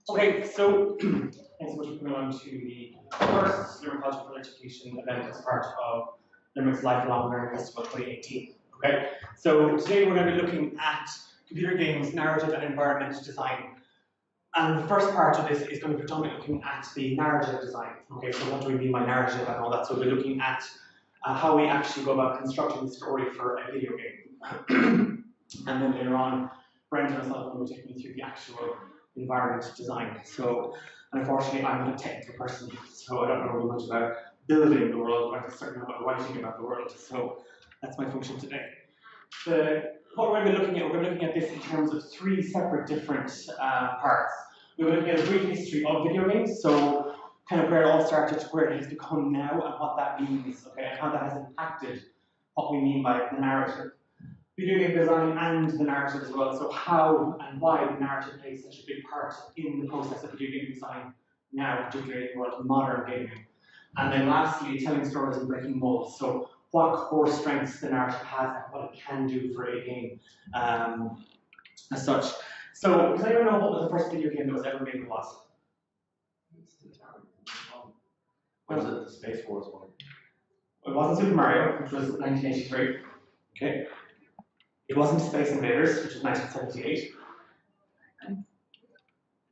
Okay, so thanks so much for coming on to the first Neurological Education event as part of Limerick's Lifelong Learning Festival 2018. Okay, so today we're going to be looking at computer games, narrative and environmental design. And the first part of this is going to be predominantly looking at the narrative design. Okay, so what do we mean by narrative and all that? So we're looking at how we actually go about constructing the story for a video game. And then later on, Brendan and myself will take me through the actual environment design. So, unfortunately, I'm not a technical person, so I don't know really much about building the world, but I certainly know about writing about the world. So that's my function today. What we're going to be looking at, we're going to be looking at this in terms of three separate different parts. We're going to get a brief history of video games, so kind of where it all started to where it has become now and what that means, okay, and how that has impacted what we mean by the narrative. Video game design and the narrative as well, so how and why the narrative plays such a big part in the process of video game design now, particularly in the world of modern gaming. And then lastly, telling stories and breaking molds, so what core strengths the narrative has and what it can do for a game as such. So, does anyone know what the first video game that was ever made was? Was it the Space Wars one? It wasn't Super Mario, which was 1983. Okay. It wasn't Space Invaders, which was 1978.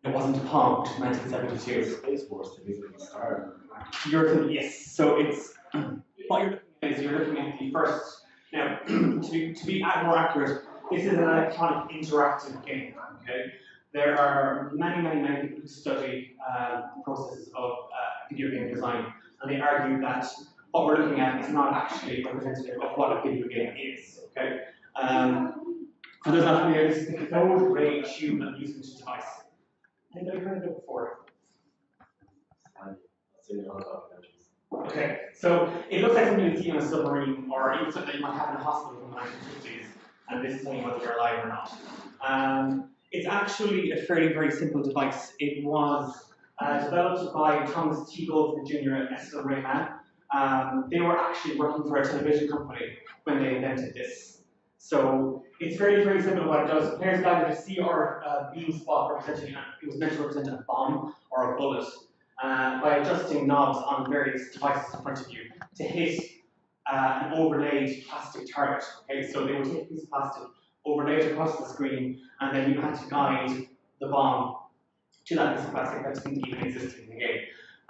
It wasn't Pong, which was 1972. Space Wars to be the start. Yes. So it's what you're looking at is you're looking at the first. Now, to be more accurate, this is an electronic interactive game. Okay. There are many people who study the processes of video game design, and they argue that what we're looking at is not actually representative of what a video game is. Okay. For those not familiar, this is the cathode ray tube amusement device. Anybody heard of it before? Okay, so it looks like something you'd see in a submarine, or even something that you might have in a hospital from the 1950s, and this is telling you whether you're alive or not. It's actually a very simple device. It was developed by Thomas T. Goldman Jr. and Esther Ray Mann. They were actually working for a television company when they invented this. So it's very simple what it does. Players gather to see our beam spot representing, it was meant to represent a bomb or a bullet, by adjusting knobs on various devices in front of you to hit an overlaid plastic target. Okay, so they would take a piece of plastic, overlay it across the screen, and then you had to guide the bomb to that piece of plastic that didn't even exist in the game.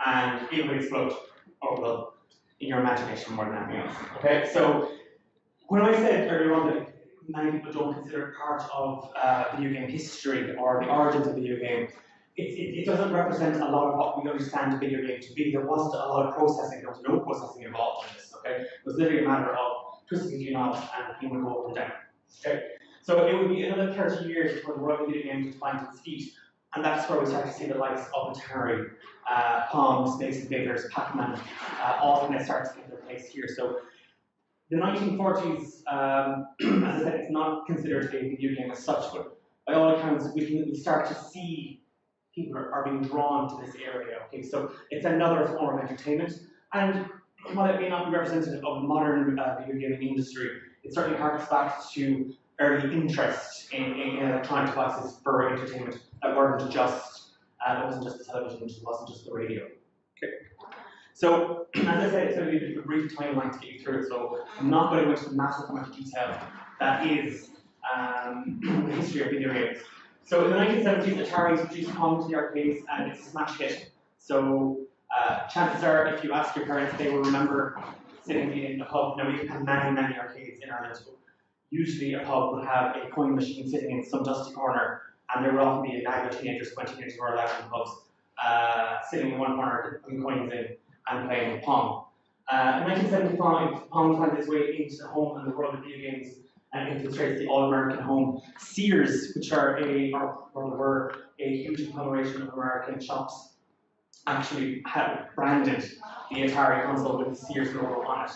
And it would explode, or well, in your imagination more than anything else. Okay, so when I said earlier on that many people don't consider it part of video game history or the origins of video game, it doesn't represent a lot of what we understand a video game to be. There wasn't a lot of processing, there was no processing involved in this, okay? It was literally a matter of twisting a few knobs and the game would go up and down, okay? So it would be another 30 years before the world of video games would find its feet, and that's where we start to see the likes of Atari, Pong, Space Invaders, Pac-Man, all kind of start to get their place here. So the 1940s, as I said, it's not considered a video game as such, but by all accounts, we start to see people are being drawn to this area. Okay, so it's another form of entertainment, and while it may not be representative of the modern video gaming industry, it certainly harks back to early interest in electronic devices for entertainment that weren't just, it wasn't just the television, it wasn't just the radio. Okay. So, as I said, it's going to be a brief timeline to get you through it, so I'm not going to go into the massive amount of detail that is the history of video games. So, in the 1970s, Atari introduced Pong to the arcades, and it's a smash hit. So, chances are, if you ask your parents, they will remember sitting in a pub. Now, we have many arcades in Ireland. Usually, a pub will have a coin machine sitting in some dusty corner, and there will often be a gang of teenagers, when teenagers were allowed in pubs, sitting in one corner, putting coins in, and playing Pong. In 1975, Pong found its way into the home and the world of video games and infiltrates the all-American home. Sears, which were a huge conglomeration of American shops, actually had branded the Atari console with the Sears logo on it,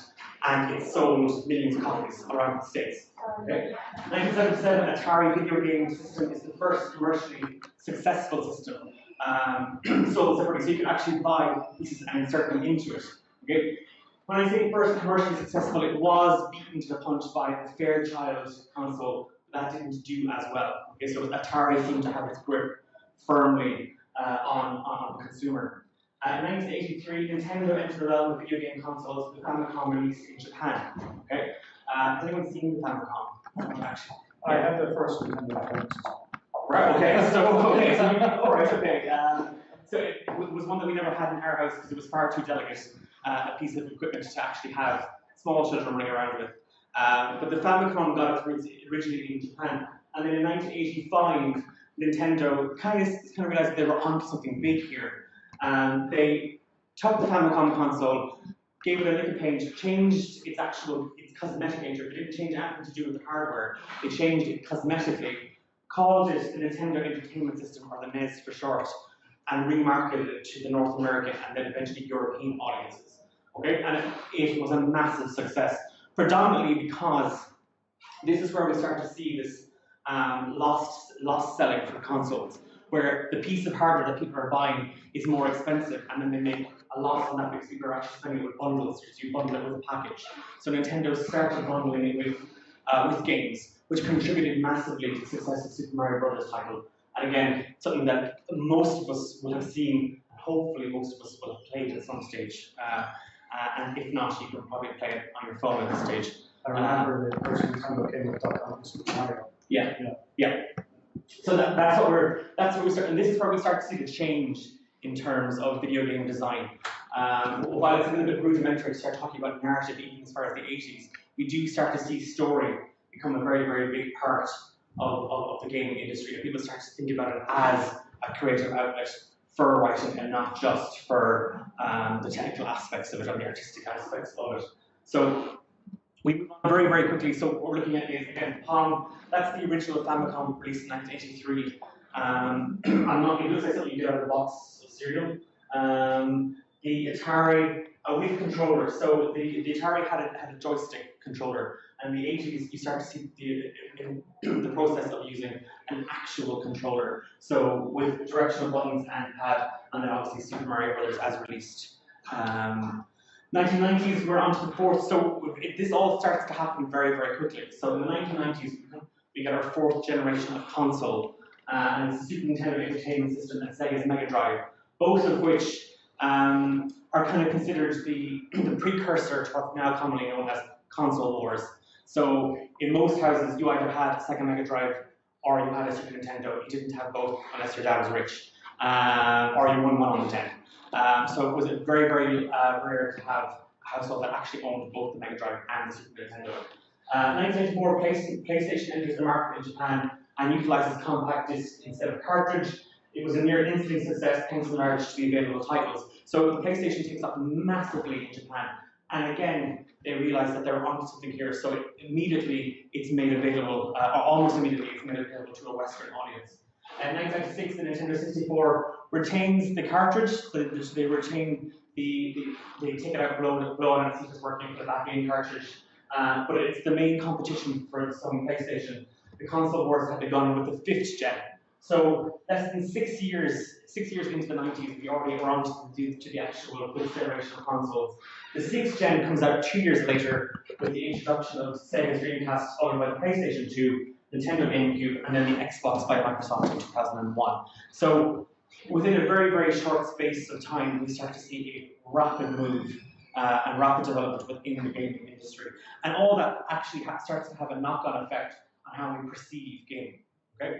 and it sold millions of copies around the States. Okay. 1977, Atari video game system is the first commercially successful system sold separately, so you could actually buy pieces and insert them into it. Okay. When I say first commercially successful, it was beaten to the punch by the Fairchild console. That didn't do as well. is sort of Atari seemed to have its grip firmly on the consumer. In 1983, Nintendo entered the realm of video game consoles with the Famicom released in Japan. Okay, has anyone seen the Famicom? Actually, I had the first Nintendo. right. Okay. So all right. Okay. So it was one that we never had in our house because it was far too delicate a piece of equipment to actually have small children running around with. But the Famicom got its roots originally in Japan, and then in 1985, Nintendo kind of realized they were onto something big here. They took the Famicom console, gave it a lick of paint, changed its cosmetic nature. It didn't change anything to do with the hardware. They changed it cosmetically, called it the Nintendo Entertainment System, or the NES for short, and remarketed it to the North American and then eventually European audiences. Okay, and it was a massive success, predominantly because this is where we start to see this lost selling for consoles, where the piece of hardware that people are buying is more expensive, and then they make a loss on that because people are actually spending it with bundles, so you bundle it with a package. So Nintendo started bundling it with games, which contributed massively to the success of Super Mario Bros. Title. And again, something that most of us will have seen, and hopefully most of us will have played at some stage. And if not, you can probably play it on your phone at this stage. I remember the first Nintendo came with Super Mario. Yeah. So that's where we start, and this is where we start to see the change in terms of video game design. While it's a little bit rudimentary to start talking about narrative even as far as the 80s, we do start to see story become a very, very big part of the gaming industry, and people start to think about it as a creative outlet for writing and not just for the technical aspects of it or the artistic aspects of it. So we move on very, very quickly. So what we're looking at is, again, Pong. That's the original Famicom released in 1983. It looks like something you get out of the box of cereal. The Atari with controller. So the Atari had a joystick controller. And in the 80s, you start to see the process of using an actual controller. So with directional buttons and pad, and then obviously Super Mario Brothers as released. 1990s, we're on to the fourth. So this all starts to happen very, very quickly. So in the 1990s, we get our fourth generation of console, and it's the Super Nintendo Entertainment System and Sega's Mega Drive, both of which are kind of considered the precursor to what's now commonly known as console wars. So in most houses, you either had a Sega Mega Drive or you had a Super Nintendo. You didn't have both unless your dad was rich, or you won one on the 10. So it was very, very rare to have a household that actually owned both the Mega Drive and the Super Nintendo. 1994, PlayStation enters the market in Japan and utilizes compact disc instead of cartridge. It was a near instant success, thanks in large to the available titles. So the PlayStation takes off massively in Japan. And again, they realized that they were onto something here, so immediately it's made available, or almost immediately it's made available to a Western audience. In 1996, the Nintendo 64 retains the cartridge, they retain they take it out, blow it, and see if it's working, put it back in cartridge. But it's the main competition for the Sony PlayStation. The console wars had begun with the 5th gen. So less than 6 years into the 90s, we already were on to the actual 5th generation of consoles. The 6th gen comes out 2 years later with the introduction of Sega's Dreamcast, followed by the PlayStation 2, Nintendo GameCube, and then the Xbox by Microsoft in 2001. So within a very, very short space of time, we start to see a rapid move and rapid development within the gaming industry. And all that actually starts to have a knock-on effect on how we perceive gaming. Okay?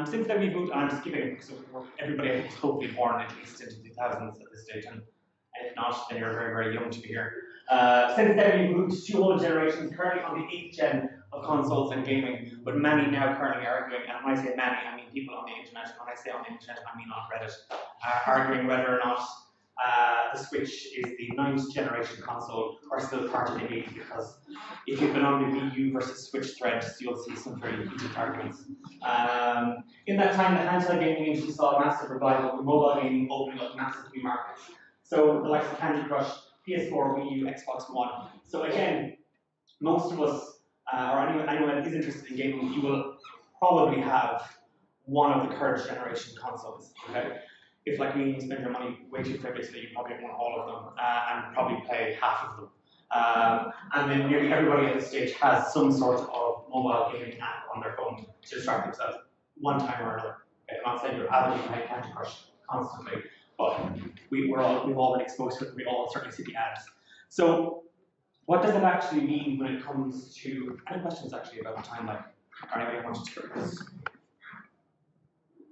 Since then we've moved on, I'm skipping, so everybody I think is hopefully born at least into the 2000s at this stage, and if not, then you're very, very young to be here. Since then we've moved to 2 older generations, currently on the 8th gen of consoles and gaming, but many now currently arguing, and when I say many, I mean people on the internet, and when I say on the internet, I mean on Reddit, arguing whether or not the Switch is the 9th generation console or still part of the 8th, because if you've been on the Wii U versus Switch threads, you'll see some very heated arguments. In that time, the handheld gaming industry saw a massive revival, with mobile gaming opening up massive new markets. So the likes of Candy Crush, PS4, Wii U, Xbox One. So again, most of us, or anyone that is interested in gaming, you will probably have one of the current generation consoles. Okay? If, like me, you spend your money way too frivolously, you probably want all of them and probably play half of them. And then nearly everybody at this stage has some sort of mobile gaming app on their phone to distract themselves one time or another. Okay, I'm not saying you're avidly playing Candy Crush constantly, but we've all been exposed to it, we all certainly see the ads. So what does it actually mean when it comes to, any questions actually about the timeline? Or anybody wants to hear this?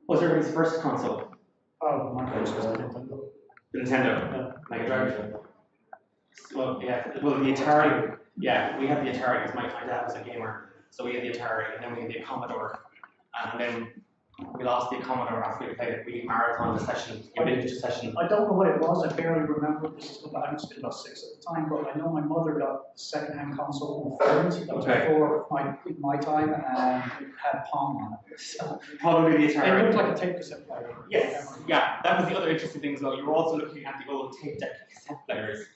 What was everybody's first console? Oh, my gosh, Nintendo. Nintendo. Mega Drive. Well, yeah. Well, the Atari. Yeah, we had the Atari because my dad was a gamer, so we had the Atari, and then we had the Commodore, and then we lost the Commodore after we played it. We marathon the session, a session. I don't know what it was, I barely remember. This is I must have been about 6 at the time, but I know my mother got a second-hand console on phones. That was before my time, and it had Pong on it. So probably the Atari. It looked like a tape cassette player. Yes, yeah, that was the other interesting thing as well. You were also looking at the old tape deck cassette players.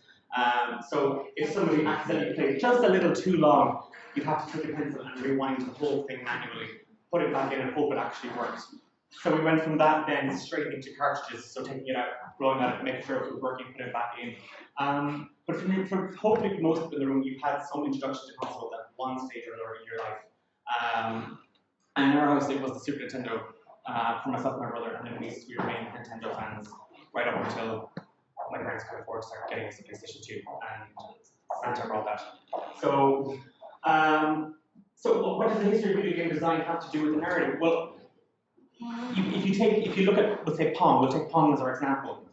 So if somebody accidentally played just a little too long, you'd have to take a pencil and rewind the whole thing manually, put it back in and hope it actually worked. So we went from that then straight into cartridges, so taking it out, blowing at it, making sure it was working, put it back in. But for hopefully most of the room, you've had some introduction to consoles at one stage or another in your life. And in our house, it was the Super Nintendo for myself and my brother, and then we remained Nintendo fans right up until my parents could afford to start getting us a PlayStation 2, and Santa brought that. So, so what does the history of video game design have to do with the narrative? Well, if you look at, let's say Pong, we'll take Pong as our example.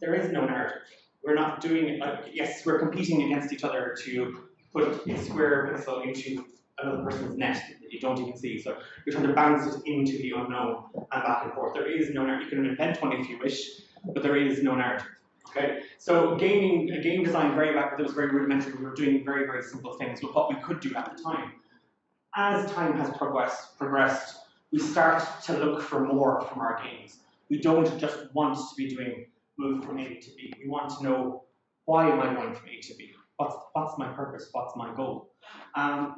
There is no narrative. We're not doing it like, yes, we're competing against each other to put a square pixel into another person's net that you don't even see. So you're trying to bounce it into the unknown and back and forth. There is no narrative. You can invent one if you wish, but there is no narrative. Okay? So game design very back, it was very rudimentary. We were doing very, very simple things with what we could do at the time. As time has progressed, we start to look for more from our games. We don't just want to be doing move from A to B. We want to know, why am I going from A to B? What's my purpose? What's my goal? And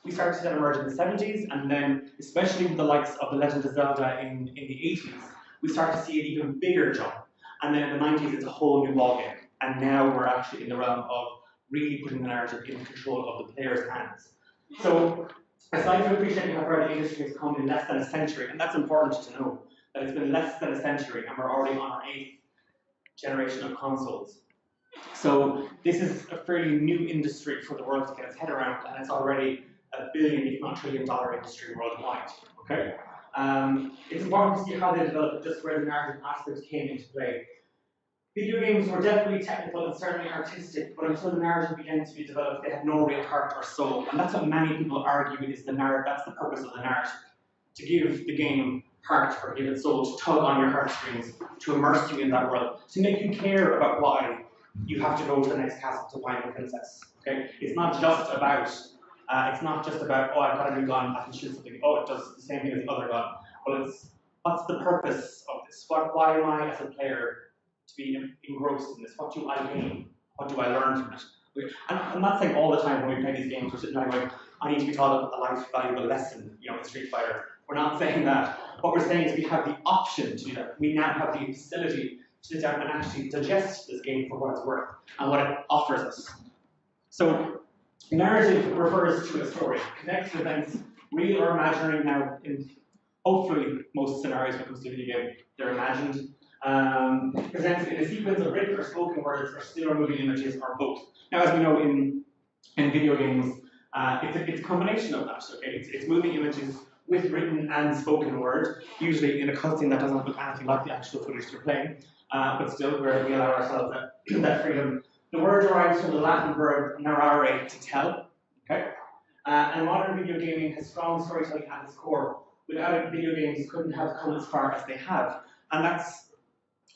we started to see that emerge in the 70s, and then especially with the likes of The Legend of Zelda in the 80s, we start to see an even bigger jump. And then in the 90s, it's a whole new ballgame. And now we're actually in the realm of really putting the narrative in control of the player's hands. So aside from appreciating how far the industry has come in less than a century, and that's important to know, that it's been less than a century and we're already on our 8th generation of consoles. So this is a fairly new industry for the world to get its head around, and it's already $1 billion, if not $1 trillion industry worldwide. Okay? It's important to see how they developed, just where the narrative aspects came into play. Video games were definitely technical and certainly artistic, but until the narrative began to be developed, they had no real heart or soul. And that's what many people argue is the narrative, that's the purpose of the narrative. To give the game heart or give it soul, to tug on your heartstrings, to immerse you in that world, to make you care about why you have to go to the next castle to find the princess. Okay? It's not just about, oh, I've got a new gun, I can shoot something, oh, it does the same thing as the other gun. But it's, what's the purpose of this? Why am I, as a player, to be engrossed in this? What do I gain? What do I learn from it? And I'm not saying all the time when we play these games, we're sitting there going, I need to be taught a life valuable lesson, in Street Fighter. We're not saying that. What we're saying is we have the option to do that. We now have the facility to sit down and actually digest this game for what it's worth and what it offers us. So, narrative refers to a story, connects events, real or imaginary. Now, in hopefully most scenarios when it comes to video game, they're imagined. Presents in a sequence of written or spoken words or still or moving images or both. Now, as we know in video games, it's a combination of that. Okay, it's moving images with written and spoken word, usually in a cutscene that doesn't look anything like the actual footage you're playing, but still we allow ourselves that freedom. The word derives from the Latin verb narrare, to tell. Okay, and modern video gaming has strong storytelling at its core. Without it, video games couldn't have come as far as they have, and that's.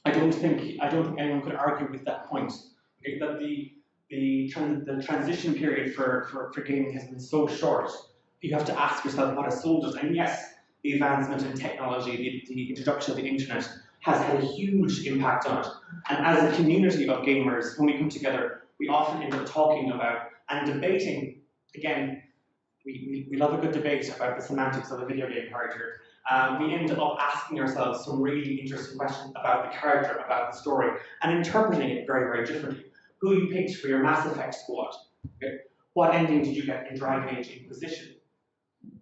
I don't think anyone could argue with that point. Okay, that the transition period for gaming has been so short. You have to ask yourself what has sold it. And yes, the advancement in technology, the introduction of the internet has had a huge impact on it. And as a community of gamers, when we come together, we often end up talking about and debating. Again, we love a good debate about the semantics of a video game character. We end up asking ourselves some really interesting questions about the character, about the story, and interpreting it very, very differently. who you picked for your Mass Effect squad. Okay? What ending did you get in Dragon Age Inquisition?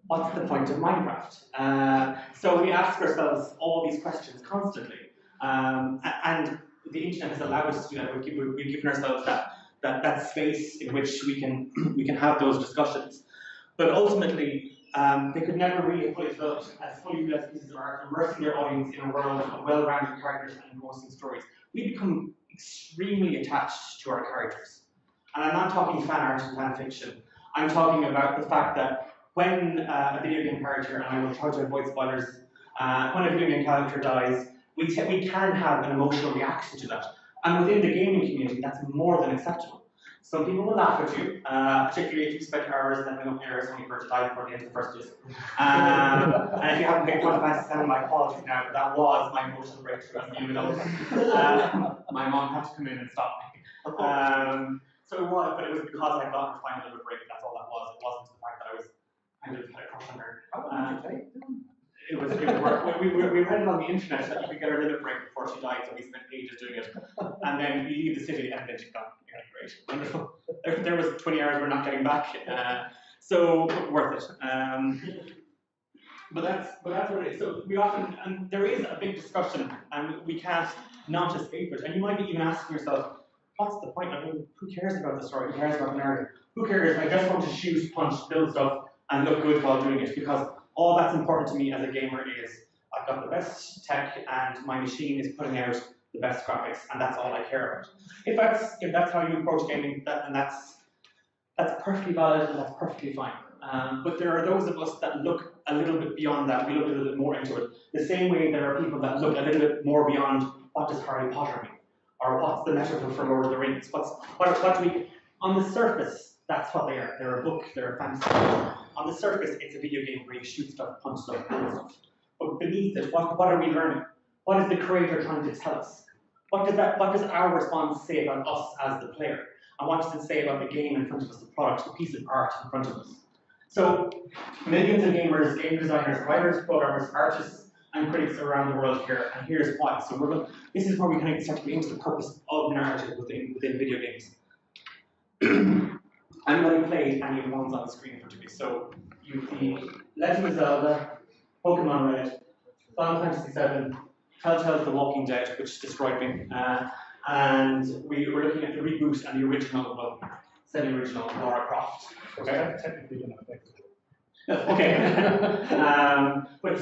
What's the point of Minecraft? So we ask ourselves all these questions constantly. And the internet has allowed us to do that. We've given ourselves that space in which we can have those discussions. But ultimately, they could never really fully develop as fully realized pieces of art, immersing their audience in a world of well-rounded characters and engrossing stories. We become extremely attached to our characters. And I'm not talking fan art and fan fiction. I'm talking about the fact that when a video game character, and I will try to avoid spoilers, when a video game character dies, we can have an emotional reaction to that. And within the gaming community, that's more than acceptable. Some people will laugh at you, particularly if you spent hours leveling up areas only for it to die before the end of the first disc. And if you haven't picked Final Fantasy VII, my apologies now, but that was my emotional breakthrough as a young adult. My mom had to come in and stop me. So it was, but it was because I got her final little break. That's all that was. It wasn't the fact that I was kind of had a crush on her. How long did it take? It was work. We read it on the internet that you could get her limit break before she died, so we spent ages doing it. And then you leave the city and then she's gone. Yeah, great, wonderful. There was 20 hours we're not getting back, so worth it. But that's what it is. So we often, and there is a big discussion, and we can't not escape it. And you might be even asking yourself, what's the point? I mean, who cares about the story? Who cares about the narrative? Who cares? I just want to shoot, punch, build stuff, and look good while doing it, because all that's important to me as a gamer is I've got the best tech and my machine is putting out the best graphics, and that's all I care about. If that's how you approach gaming, then that's perfectly valid and that's perfectly fine. But there are those of us that look a little bit beyond that. We look a little bit more into it. The same way there are people that look a little bit more beyond what does Harry Potter mean, or what's the metaphor for Lord of the Rings. What do we? On the surface, that's what they are. They're a book. They're a fantasy. On the surface, it's a video game where you shoot stuff, punch stuff, build stuff. But beneath it, what are we learning? What is the creator trying to tell us? What does our response say about us as the player? And what does it say about the game in front of us, the product, the piece of art in front of us? So, millions of gamers, game designers, writers, programmers, artists, and critics around the world here, and here's why. So this is where we kind of start to get into the purpose of narrative within video games. I'm going to play any of the ones on the screen in front of you. So you've the Legend of Zelda, Pokemon Red, Final Fantasy VII, Telltale's The Walking Dead, which destroyed me, and we were looking at the reboot and the original, well, semi-original Lara Croft. Okay, Technically unaffected. Okay, but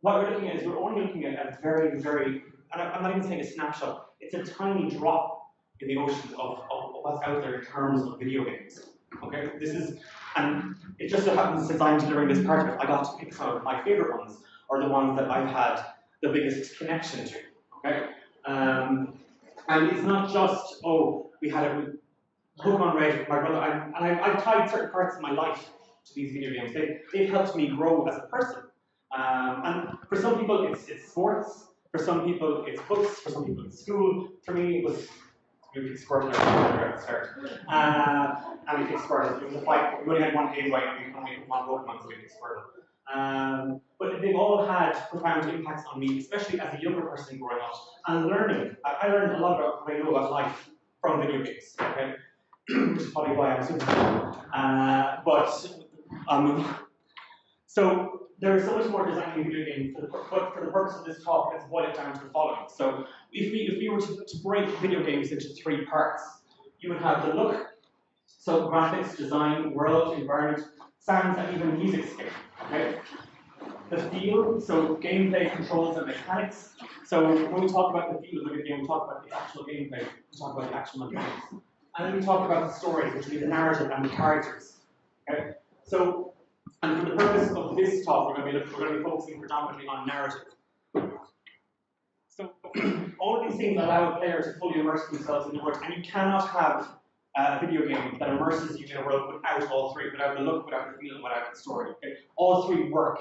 what we're looking at is we're only looking at a very, very, and I'm not even saying a snapshot. It's a tiny drop in the ocean of what's out there in terms of video games. Okay, and it just so happens since I'm delivering this part of it, I got to pick some of my favorite ones, or the ones that I've had the biggest connection to. Okay, and it's not just we had a Pokemon Red with my brother, and I've tied certain parts of my life to these video games. They've helped me grow as a person. And for some people, it's sports. For some people, it's books. For some people, it's school. For me, it was. We picked Squirtle at the start. And we picked Squirtle. It was a fight. We only had one Game Boy and we only had one Pokemon, so we picked Squirtle. But they've all had profound impacts on me, especially as a younger person growing up. And learning. I learned a lot about what I know about life from video games. Okay? Which is probably why I'm super so there is so much more designing video games, but for the purpose of this talk, let's boil it down to the following. So if we were to break video games into 3 parts, you would have the look, so graphics, design, world, environment, sounds, and even music scape. Okay? The feel, so gameplay, controls, and mechanics. So when we talk about the feel of the game, we talk about the actual gameplay, we talk about the actual mechanics. And then we talk about the story, which will be the narrative and the characters. Okay? So, and for the purpose of this talk, we're going to be focusing predominantly on narrative. So, all of these things allow a player to fully immerse themselves in the world, and you cannot have a video game that immerses you in a world without all 3, without the look, without the feel, without the story. Okay? All 3 work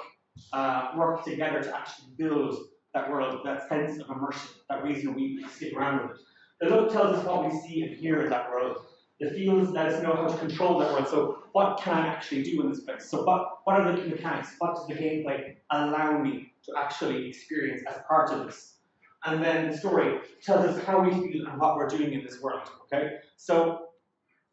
together to actually build that world, that sense of immersion, that reason we stick around with it. The look tells us what we see and hear in that world. The feels let us know how to control that world. So what can I actually do in this place? So what are the mechanics? What does the gameplay allow me to actually experience as part of this? And then the story tells us how we feel and what we're doing in this world, okay? So,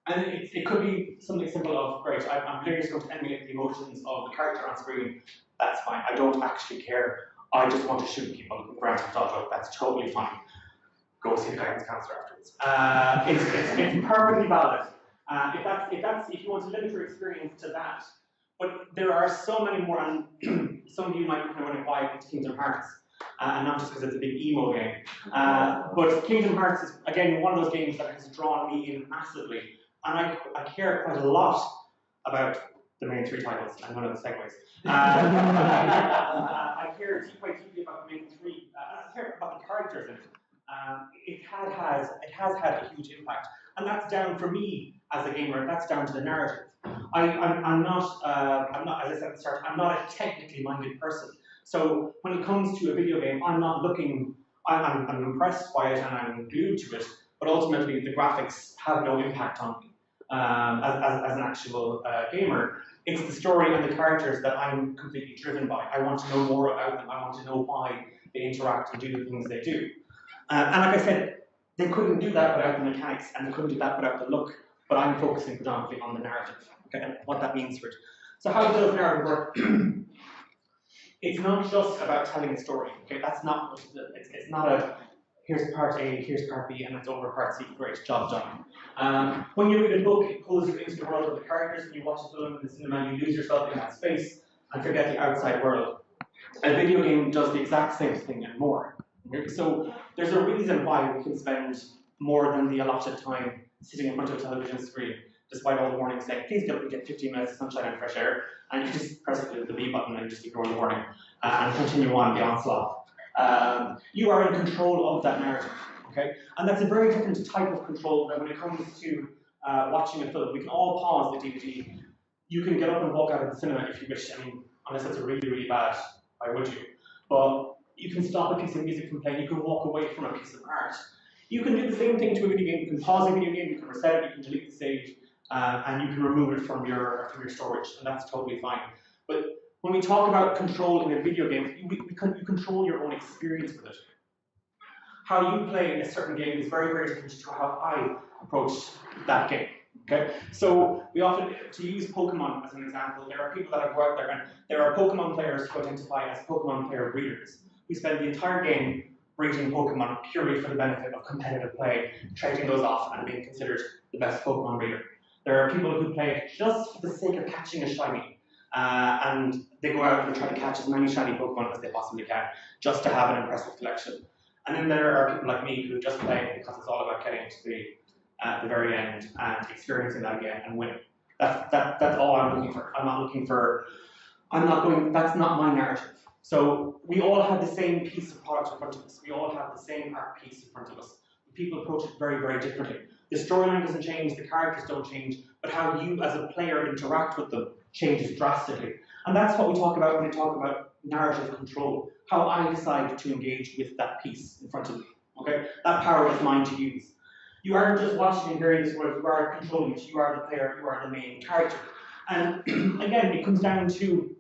and it could be something simple of, great, I'm clearly just going to emulate the emotions of the character on screen. That's fine. I don't actually care. I just want to shoot people and grant a dog. That's totally fine. Go see the guidance counselor afterwards. It's perfectly valid. If you want to limit your experience to that, but there are so many more, and some of you might kind of want to buy into Kingdom Hearts, and not just because it's a big emo game. But Kingdom Hearts is, again, one of those games that has drawn me in massively, and I care quite a lot about the main three titles and one of the segues. I care quite deeply about the main three. I care about the characters in it. It has had a huge impact, and that's down for me as a gamer. That's down to the narrative. I'm not, as I said at the start, I'm not a technically minded person. So when it comes to a video game, I'm not looking. I'm impressed by it and I'm glued to it. But ultimately, the graphics have no impact on me as an actual gamer. It's the story and the characters that I'm completely driven by. I want to know more about them. I want to know why they interact and do the things they do. And like I said, they couldn't do that without the mechanics, and they couldn't do that without the look. But I'm focusing predominantly on the narrative, okay, and what that means for it. So how does narrative work? It's not just about telling a story. Okay, that's not what it's not a here's part A, here's part B, and it's over part C. Great, job done. When you read a book, it pulls you into the world of the characters. When you watch a film in the cinema, you lose yourself in that space and forget the outside world. A video game does the exact same thing and more. Okay? So there's a reason why we can spend more than the allotted time sitting in front of a television screen, despite all the warnings saying, please get 15 minutes of sunshine and fresh air, and you just press the B button and just ignore the warning and continue on the onslaught. You are in control of that narrative, okay? And that's a very different type of control than when it comes to watching a film. We can all pause the DVD. You can get up and walk out of the cinema if you wish. I mean, unless it's a really, really bad, why would you? But you can stop a piece of music from playing. You can walk away from a piece of art. You can do the same thing to a video game. You can pause a video game, you can reset it, you can delete the save, and you can remove it from your storage, and that's totally fine. But when we talk about control in a video game, you control your own experience with it. How you play a certain game is very, very different to how I approach that game. Okay, so we often, to use Pokemon as an example, there are people that go out there, and there are Pokemon players who identify as Pokemon player breeders. We spend the entire game breeding Pokemon purely for the benefit of competitive play, trading those off and being considered the best Pokemon breeder. There are people who play it just for the sake of catching a shiny, and they go out and try to catch as many shiny Pokemon as they possibly can, just to have an impressive collection. And then there are people like me who just play because it's all about getting to the very end and experiencing that again and winning. That's all I'm looking for. That's not my narrative. So we all have the same piece of product in front of us. We all have the same art piece in front of us. People approach it very, very differently. The storyline doesn't change, the characters don't change, but how you as a player interact with them changes drastically. And that's what we talk about when we talk about narrative control, how I decide to engage with that piece in front of me. Okay? That power is mine to use. You aren't just watching and hearing this world, you are controlling it, you are the player, you are the main character. And again, it comes down to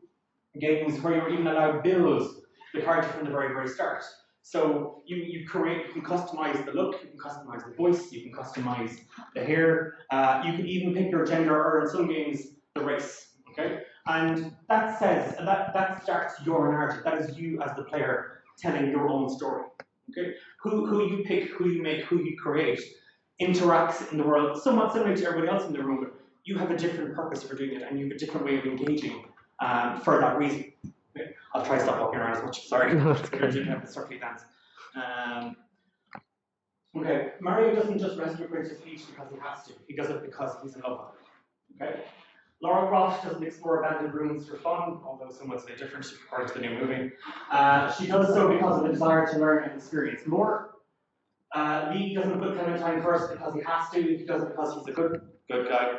games where you're even allowed to build the character from the very, very start. So you can customize the look, you can customize the voice, you can customize the hair, you can even pick your gender, or in some games, the race, okay? And that starts your narrative. That is you as the player telling your own story, okay? Who you pick, who you make, who you create, interacts in the world somewhat similar to everybody else in the room, but you have a different purpose for doing it, and you have a different way of engaging for that reason. Okay. I'll try to stop walking around as much. Sorry, we're doing a circular dance. Okay, Mario doesn't just rescue Princess Peach because he has to. He does it because he's in love with her. Okay. Laura Croft doesn't explore abandoned ruins for fun, although somewhat different according to the new movie. She does so because of a desire to learn and experience more. Lee doesn't put Clementine first because he has to. He does it because he's a good guy.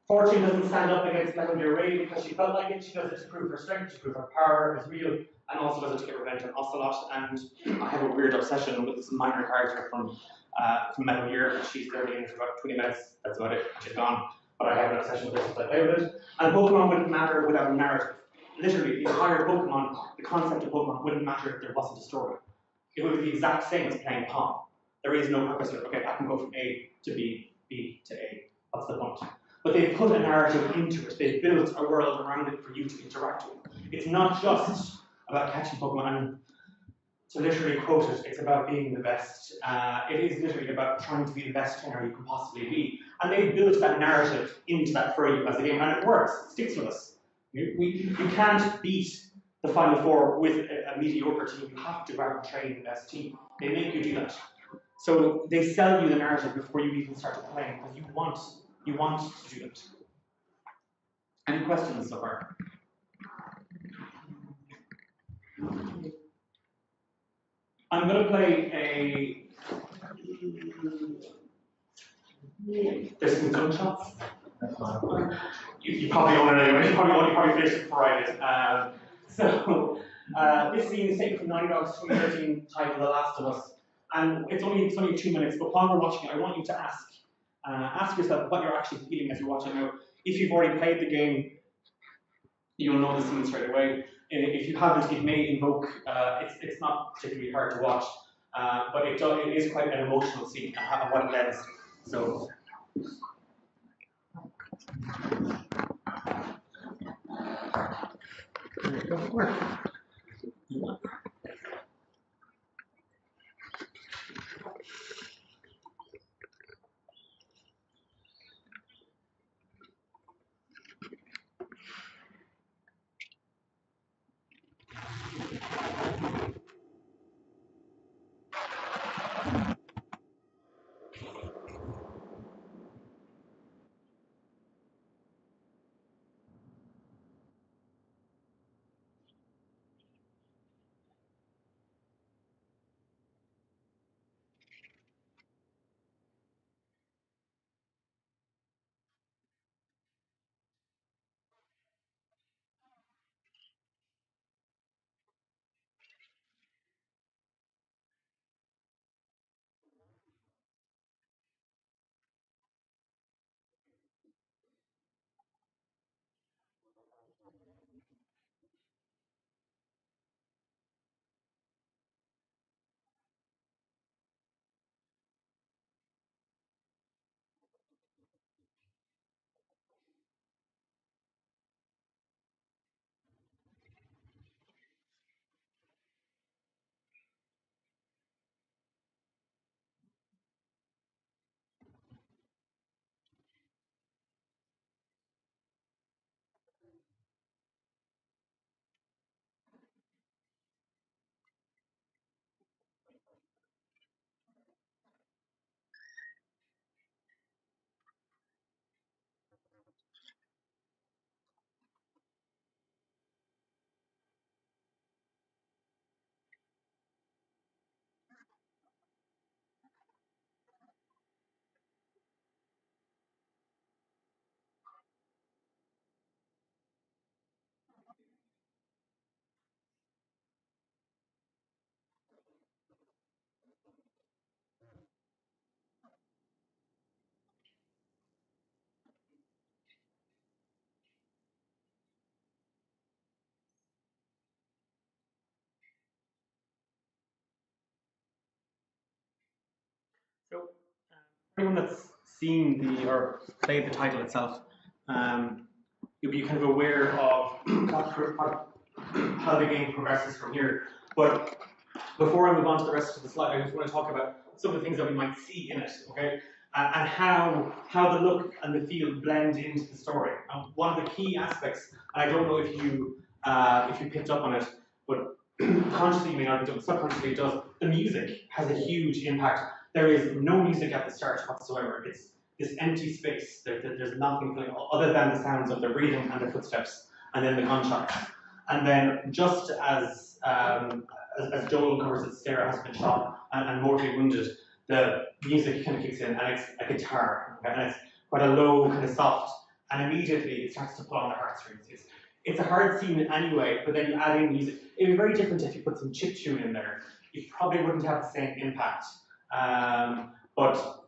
Fortune doesn't stand up against Metal Ray because she felt like it. She does it to prove her strength, to prove her power is real, and also does it to get revenge on Ocelot. And I have a weird obsession with this minor character from Metal Gear. She's there in for about 20 minutes. That's about it. She's gone. But I have an obsession with this since I played with it. And Pokemon wouldn't matter without a narrative. Literally, the entire Pokemon, the concept of Pokemon wouldn't matter if there wasn't a story. it would be the exact same as playing Pong. There is no purpose to it. Okay, I can go from A to B, B to A. What's the point? But they've put a narrative into it. They've built a world around it for you to interact with. It's not just about catching Pokemon. And to literally quote it, it's about being the best. It is literally about trying to be the best trainer you can possibly be. And they've built that narrative into that for you as a game, and it works. It sticks with us. You can't beat the Final Four with a mediocre team. You have to go out and train the best team. They make you do that. So they sell you the narrative before you even start playing because you want to do that. Any questions so far? I'm going to play a. There's some gunshots. You probably own it anyway. You probably finished it before I did. This scene is taken from Naughty Dog's 2013 title, The Last of Us, and it's only 2 minutes. But while we're watching it, I want you to ask yourself what you're actually feeling as you're watching. Now, if you've already played the game, you'll know the scene straight away. If you haven't, it may invoke. It's not particularly hard to watch, but it is quite an emotional scene and what it lends. So. So, anyone that's seen or played the title itself, you'll be kind of aware of how the game progresses from here. But before I move on to the rest of the slide, I just want to talk about some of the things that we might see in it, okay? And how the look and the feel blend into the story. One of the key aspects, and I don't know if you picked up on it, but consciously you may not have done, subconsciously it does. The music has a huge impact. There is no music at the start whatsoever. It's this empty space. There's nothing playing other than the sounds of the breathing and the footsteps, and then the gunshots. And then just as Joel covers that Sarah has been shot and mortally wounded, the music kind of kicks in, and it's a guitar, okay? And it's quite a low, kind of soft, and immediately it starts to pull on the heartstrings. It's a hard scene anyway, but then you add in music. It'd be very different if you put some chiptune in there. You probably wouldn't have the same impact. But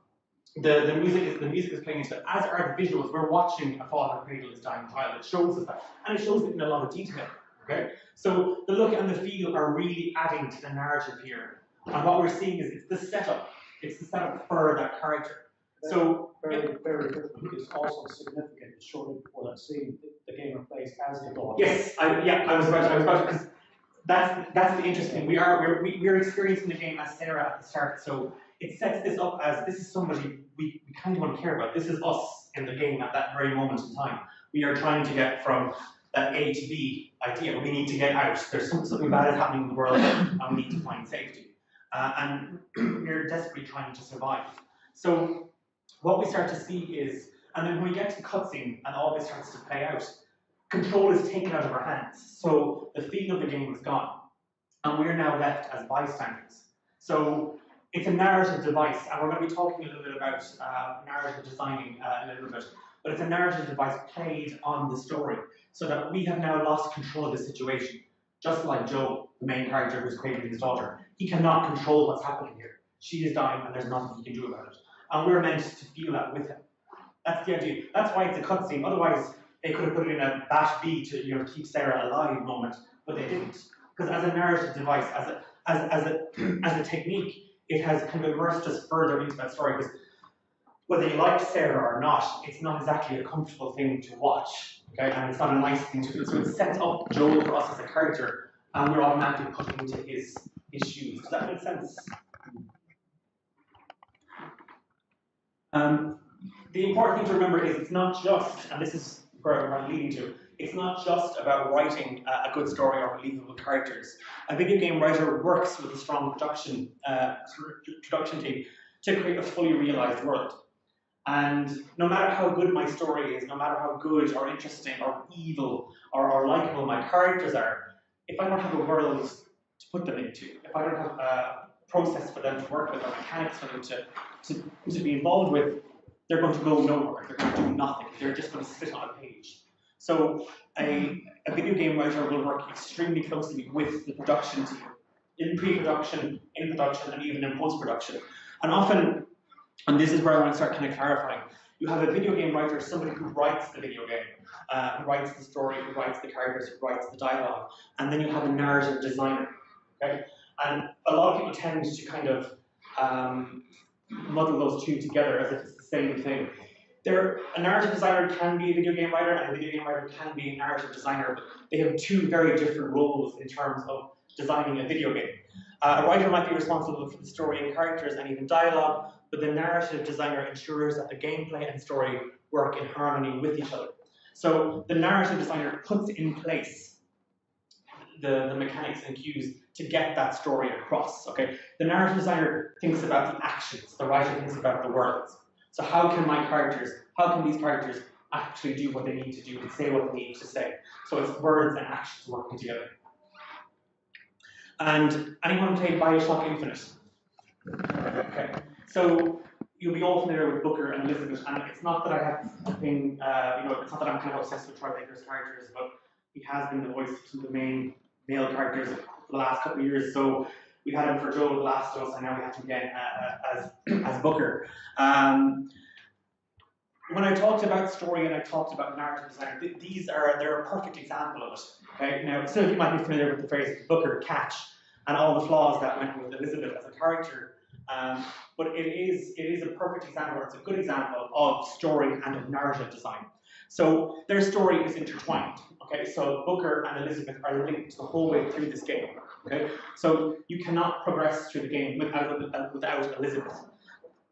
the music is playing into it, as are the visuals. We're watching a father cradle his dying child. It shows us that, and it shows it in a lot of detail. Okay, so the look and the feel are really adding to the narrative here. And what we're seeing is it's the setup. It's the setup for that character. So very, very different. It's also significant. Shortly before that scene, the gamer plays as the dog. yes, I was about because that's the interesting thing. We're experiencing the game as Sarah at the start. So it sets this up as this is somebody we kind of want to care about. This is us in the game at that very moment in time. We are trying to get from that A to B idea. We need to get out. There's something bad is happening in the world, and we need to find safety. And we're desperately trying to survive. So what we start to see is, and then when we get to the cutscene and all this starts to play out, control is taken out of our hands. So the feel of the game is gone, and we're now left as bystanders. So it's a narrative device, and we're going to be talking a little bit about narrative designing a little bit, but it's a narrative device played on the story, so that we have now lost control of the situation. Just like Joe, the main character who's creating his daughter, he cannot control what's happening here. She is dying, and there's nothing he can do about it. And we're meant to feel that with him. That's the idea. That's why it's a cutscene. Otherwise, they could have put it in a bash B to keep Sarah alive moment, but they didn't. Because as a narrative device, as a technique, it has kind of immersed us further into that story. Because whether you like Sarah or not, it's not exactly a comfortable thing to watch. Okay, and it's not a nice thing to do. So it sets up Joel for us as a character, and we're automatically put into his shoes. Does that make sense? The important thing to remember is it's not just, and this is where I'm leading to, it's not just about writing a good story or believable characters. A video game writer works with a strong production team to create a fully realized world. And no matter how good my story is, no matter how good or interesting or evil or likable my characters are, if I don't have a world to put them into, if I don't have a process for them to work with or mechanics for them to be involved with, they're going to go nowhere. They're going to do nothing. They're just going to sit on a page. So a video game writer will work extremely closely with the production team, in pre-production, in production, and even in post-production. And often, and this is where I want to start kind of clarifying, you have a video game writer, somebody who writes the video game, who writes the story, who writes the characters, who writes the dialogue, and then you have a narrative designer. Okay? And a lot of people tend to kind of muddle those two together as if it's the same thing. A narrative designer can be a video game writer, and a video game writer can be a narrative designer, but they have two very different roles in terms of designing a video game. A writer might be responsible for the story and characters and even dialogue, but the narrative designer ensures that the gameplay and story work in harmony with each other. So the narrative designer puts in place the mechanics and cues to get that story across. Okay, the narrative designer thinks about the actions, the writer thinks about the words. So how can these characters actually do what they need to do and say what they need to say? So it's words and actions working together. And anyone played Bioshock Infinite? Okay, so you'll be all familiar with Booker and Elizabeth, and it's not that I have been, it's not that I'm kind of obsessed with Troy Baker's characters, but he has been the voice of some of the main male characters for the last couple of years. So we had him for Joel, The Last of Us, and now we have him again as Booker. When I talked about story and I talked about narrative design, they're a perfect example of it. Okay, now some of you might be familiar with the phrase Booker catch and all the flaws that went with Elizabeth as a character, but it is a perfect example, or it's a good example of story and of narrative design. So their story is intertwined. Okay, so Booker and Elizabeth are linked the whole way through this game. Okay, so you cannot progress through the game without Elizabeth.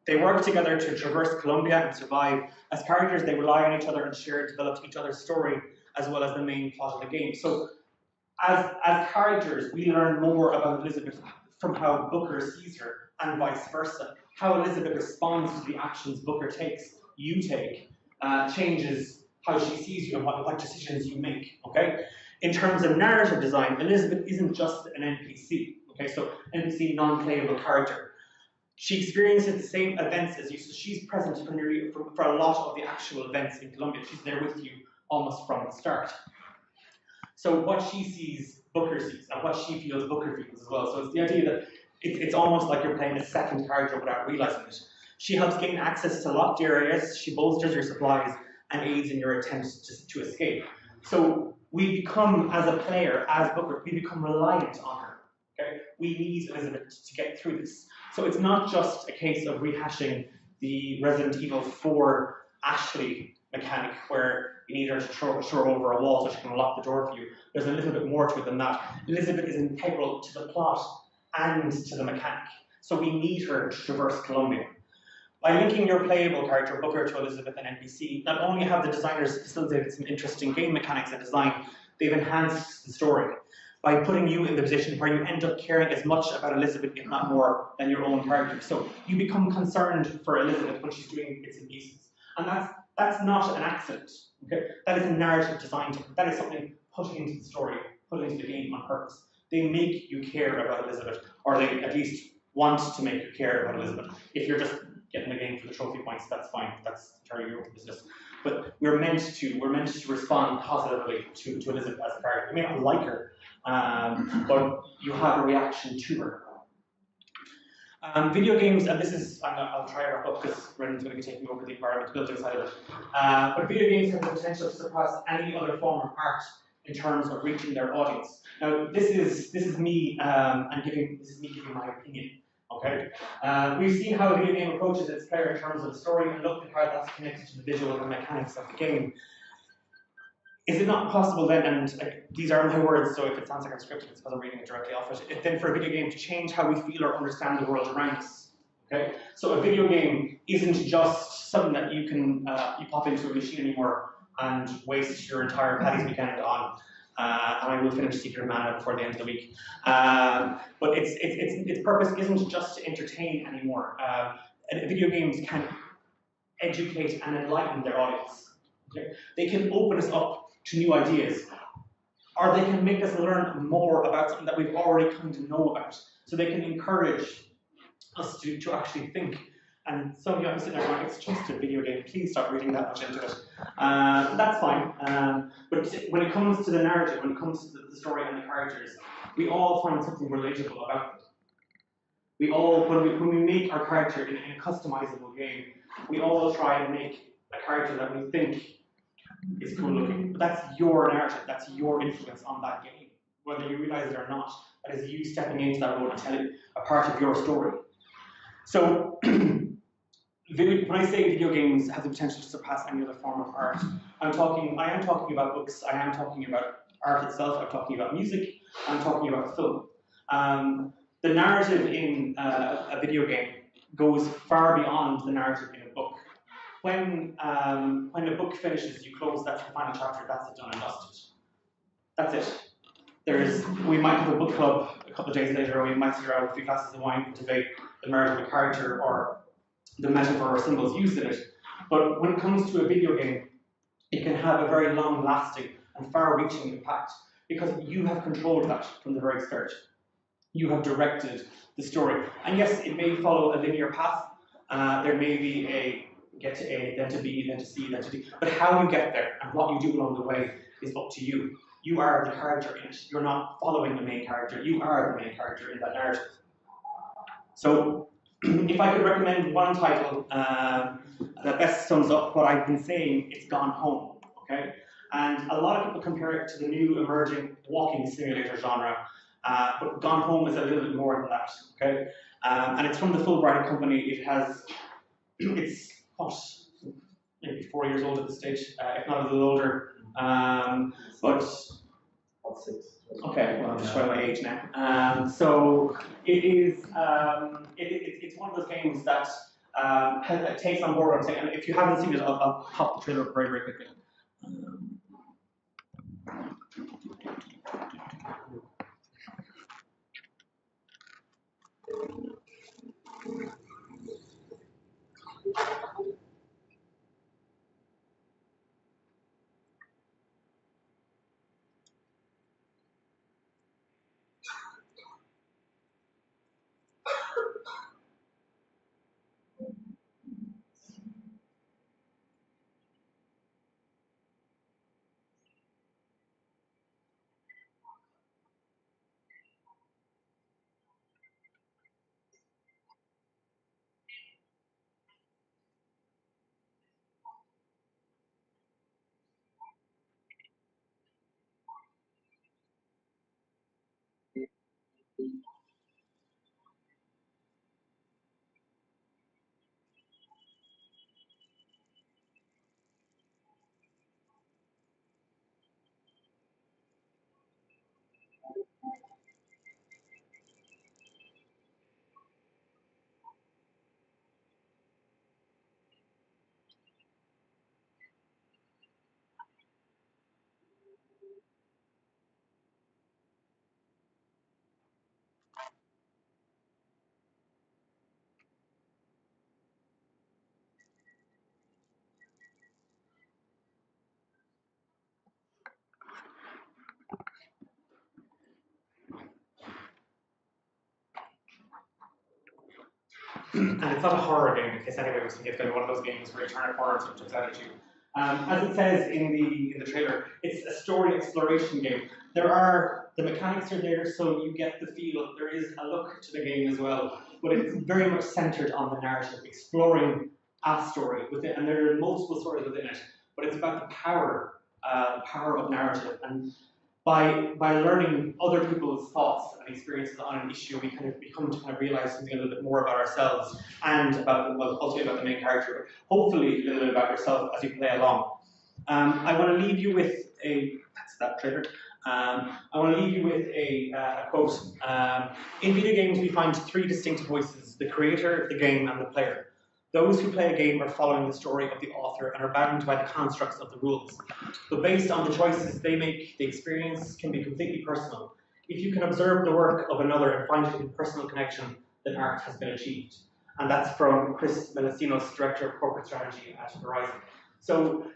They work together to traverse Colombia and survive. As characters, they rely on each other and share and develop each other's story, as well as the main plot of the game. So as characters, we learn more about Elizabeth from how Booker sees her, and vice versa. How Elizabeth responds to the actions Booker takes, you take, changes how she sees you and what decisions you make, okay? In terms of narrative design, Elizabeth isn't just an NPC, okay? So NPC, non-playable character. She experiences the same events as you, so she's present for a lot of the actual events in Colombia. She's there with you almost from the start. So what she sees, Booker sees, and what she feels, Booker feels as well. So it's the idea that it's almost like you're playing a second character without realizing it. She helps gain access to locked areas, she bolsters your supplies, and aids in your attempts to escape. So we become, as a player, as Booker, we become reliant on her. Okay? We need Elizabeth to get through this. So it's not just a case of rehashing the Resident Evil 4 Ashley mechanic where you need her to throw over a wall so she can unlock the door for you. There's a little bit more to it than that. Elizabeth is integral to the plot and to the mechanic. So we need her to traverse Columbia. By linking your playable character, Booker, to Elizabeth and NPC, not only have the designers facilitated some interesting game mechanics and design, they've enhanced the story by putting you in the position where you end up caring as much about Elizabeth, if not more, than your own character. So you become concerned for Elizabeth when she's doing bits and pieces. And that's not an accident. Okay? That is a narrative design. That is something put into the story, put into the game on purpose. They make you care about Elizabeth, or they at least want to make you care about Elizabeth. If you're just getting the game for the trophy points, that's fine. That's entirely your business. But we're meant to respond positively to Elizabeth as a character. You may not like her, but you have a reaction to her. Video games, and this is, I'll try to wrap up because Brendan's going to be taking over the environment building side of it. But video games have the potential to surpass any other form of art in terms of reaching their audience. Now, this is me giving my opinion. Okay, we've seen how a video game approaches its player in terms of the story, and look at how that's connected to the visual and mechanics of the game. Is it not possible then, and these are my words, so if it sounds like I'm scripted, it's because I'm reading it directly off it, then for a video game to change how we feel or understand the world around us? Okay, so a video game isn't just something that you can you pop into a machine anymore and waste your entire Paddy's weekend on. And I will finish Secret of Mana before the end of the week. But its purpose isn't just to entertain anymore. Video games can educate and enlighten their audience. Okay? They can open us up to new ideas, or they can make us learn more about something that we've already come to know about. So they can encourage us to actually think. And some of you are sitting there going, it's just a video game, please stop reading that much into it. That's fine. But when it comes to the narrative, when it comes to the story and the characters, we all find something relatable about them. We all, when we make our character in a customizable game, we all try and make a character that we think is cool looking. But that's your narrative, that's your influence on that game. Whether you realize it or not, that is you stepping into that role and telling a part of your story. So, when I say video games have the potential to surpass any other form of art, I am talking about books, I am talking about art itself, I'm talking about music, I'm talking about film. The narrative in a video game goes far beyond the narrative in a book. When a book finishes, you close, that's the final chapter, that's it, done and dusted. That's it. We might have a book club a couple of days later, or we might sit around with a few glasses of wine and debate the merit of a character or the metaphor or symbols used in it. But when it comes to a video game, it can have a very long-lasting and far-reaching impact because you have controlled that from the very start. You have directed the story. And yes, it may follow a linear path. There may be a get to A, then to B, then to C, then to D. But how you get there and what you do along the way is up to you. You are the character in it. You're not following the main character. You are the main character in that narrative. So, if I could recommend one title that best sums up what I've been saying, it's Gone Home, okay? And a lot of people compare it to the new emerging walking simulator genre, but Gone Home is a little bit more than that, okay? And it's from the Fulbright company. It's what, maybe 4 years old at this stage, if not a little older. But okay, well, I'm just showing my age now. So it is. It's one of those games that takes on board what I'm saying. And if you haven't seen it, I'll pop the trailer up very, very quickly. and it's not a horror game in case anybody was thinking it's going to be one of those games where you turn a corner and something jumps out at you. As it says in the trailer, it's a story exploration game. The mechanics are there, so you get the feel. There is a look to the game as well, but it's very much centered on the narrative, exploring a story within, and there are multiple stories within it. But it's about the power of narrative, and by learning other people's thoughts and experiences on an issue, we kind of become to kind of realize something a little bit more about ourselves and about ultimately about the main character, but hopefully a little bit about yourself as you play along. I want to leave you with that's that trailer. I want to leave you with a quote. In video games, we find three distinct voices: the creator, the game, and the player. Those who play a game are following the story of the author and are bound by the constructs of the rules. But based on the choices they make, the experience can be completely personal. If you can observe the work of another and find it in personal connection, then art has been achieved. And that's from Chris Melasinos, Director of Corporate Strategy at Verizon. So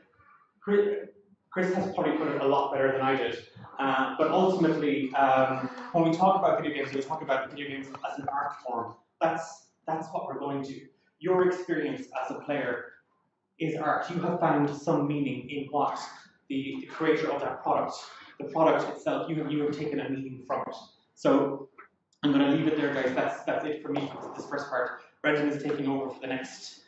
Chris has probably put it a lot better than I did. But ultimately, when we talk about video games, we talk about video games as an art form. That's what we're going to. Your experience as a player is art. You have found some meaning in what the creator of that product, the product itself, you have taken a meaning from it. So I'm going to leave it there, guys. That's it for me for this first part. Brendan is taking over for the next